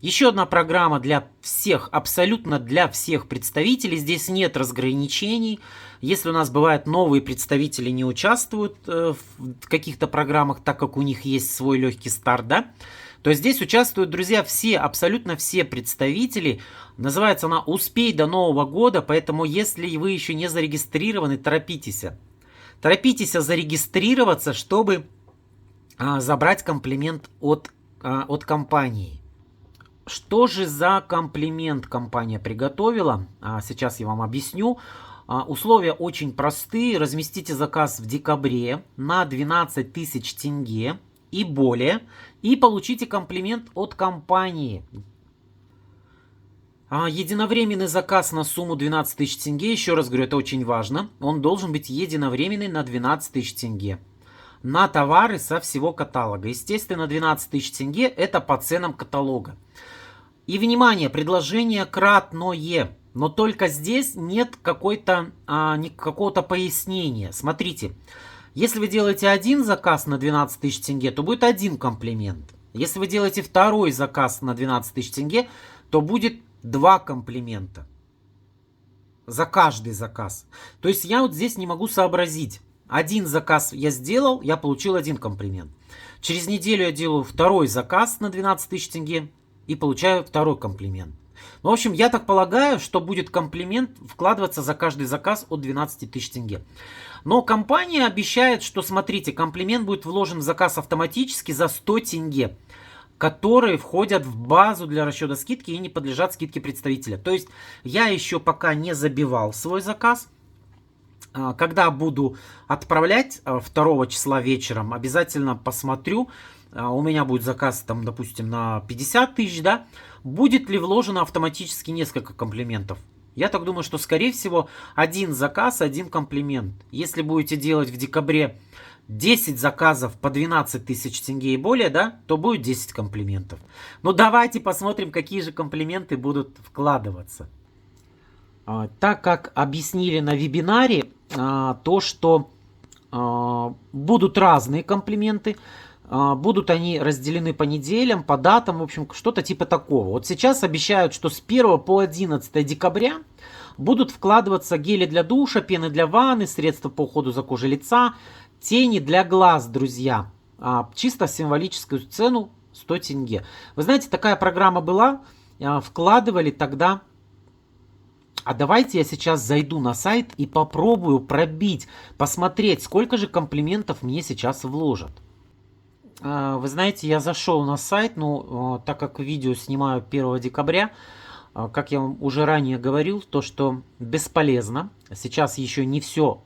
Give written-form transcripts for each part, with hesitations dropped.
Еще одна программа для всех, абсолютно для всех представителей. Здесь нет разграничений. Если у нас бывает новые представители не участвуют в каких-то программах, так как у них есть свой легкий старт, да, то здесь участвуют, друзья, все, абсолютно все представители. Называется она «Успей до Нового года», поэтому если вы еще не зарегистрированы, торопитесь. Торопитесь зарегистрироваться, чтобы забрать комплимент от компании. Что же за комплимент компания приготовила? Сейчас я вам объясню. Условия очень простые. Разместите заказ в декабре на 12 тысяч тенге и более. И получите комплимент от компании. Единовременный заказ на сумму 12 тысяч тенге. Еще раз говорю, это очень важно. Он должен быть единовременный на 12 тысяч тенге. На товары со всего каталога. Естественно, 12 тысяч тенге это по ценам каталога. И, внимание, предложение кратное, но только здесь нет какого-то пояснения. Смотрите, если вы делаете один заказ на 12 тысяч тенге, то будет один комплимент. Если вы делаете второй заказ на 12 тысяч тенге, то будет два комплимента за каждый заказ. То есть я вот здесь не могу сообразить. Один заказ я сделал, я получил один комплимент. Через неделю я делаю второй заказ на 12 тысяч тенге. И получаю второй комплимент. Ну, в общем, я так полагаю, что будет комплимент вкладываться за каждый заказ от 12 тысяч тенге. Но компания обещает, что, смотрите, комплимент будет вложен в заказ автоматически за 100 тенге, которые входят в базу для расчета скидки и не подлежат скидке представителя. То есть я еще пока не забивал свой заказ. Когда буду отправлять 2 числа вечером, обязательно посмотрю. У меня будет заказ, там, допустим, на 50 тысяч, да, будет ли вложено автоматически несколько комплиментов. Я так думаю, что, скорее всего, один заказ, один комплимент. Если будете делать в декабре 10 заказов по 12 тысяч тенге и более, да, то будет 10 комплиментов. Ну, давайте посмотрим, какие же комплименты будут вкладываться. Так как объяснили на вебинаре, то, что будут разные комплименты, будут они разделены по неделям, по датам, в общем, что-то типа такого. Вот сейчас обещают, что с 1 по 11 декабря будут вкладываться гели для душа, пены для ванны, средства по уходу за кожей лица, тени для глаз, друзья. Чисто символическую цену 100 тенге. Вы знаете, такая программа была, вкладывали тогда. А давайте я сейчас зайду на сайт и попробую пробить, посмотреть, сколько же комплиментов мне сейчас вложат. Вы знаете, я зашел на сайт, но так как видео снимаю 1 декабря, как я вам уже ранее говорил, то что бесполезно. Сейчас еще не все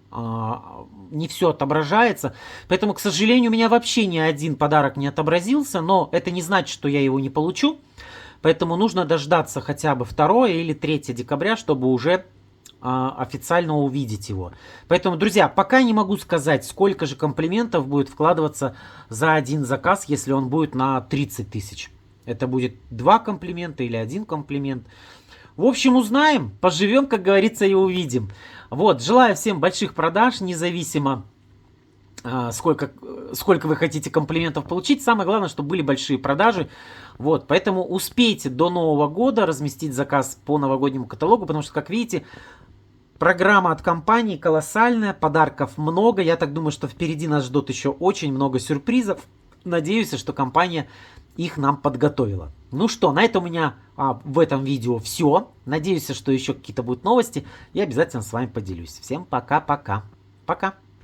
отображается. Поэтому, к сожалению, у меня вообще ни один подарок не отобразился, но это не значит, что я его не получу. Поэтому нужно дождаться хотя бы 2 или 3 декабря, чтобы уже официально увидеть его. Поэтому, друзья, пока не могу сказать, сколько же комплиментов будет вкладываться за один заказ, если он будет на 30 тысяч. Это будет 2 комплимента или 1 комплимент. В общем, узнаем, поживем, как говорится, и увидим. Вот, желаю всем больших продаж, независимо сколько вы хотите комплиментов получить. Самое главное, чтобы были большие продажи. Вот, поэтому успейте до Нового года разместить заказ по новогоднему каталогу, потому что, как видите, программа от компании колоссальная, подарков много. Я так думаю, что впереди нас ждет еще очень много сюрпризов. Надеюсь, что компания их нам подготовила. Ну что, на этом у меня в этом видео все. Надеюсь, что еще какие-то будут новости. Я обязательно с вами поделюсь. Всем пока-пока. Пока.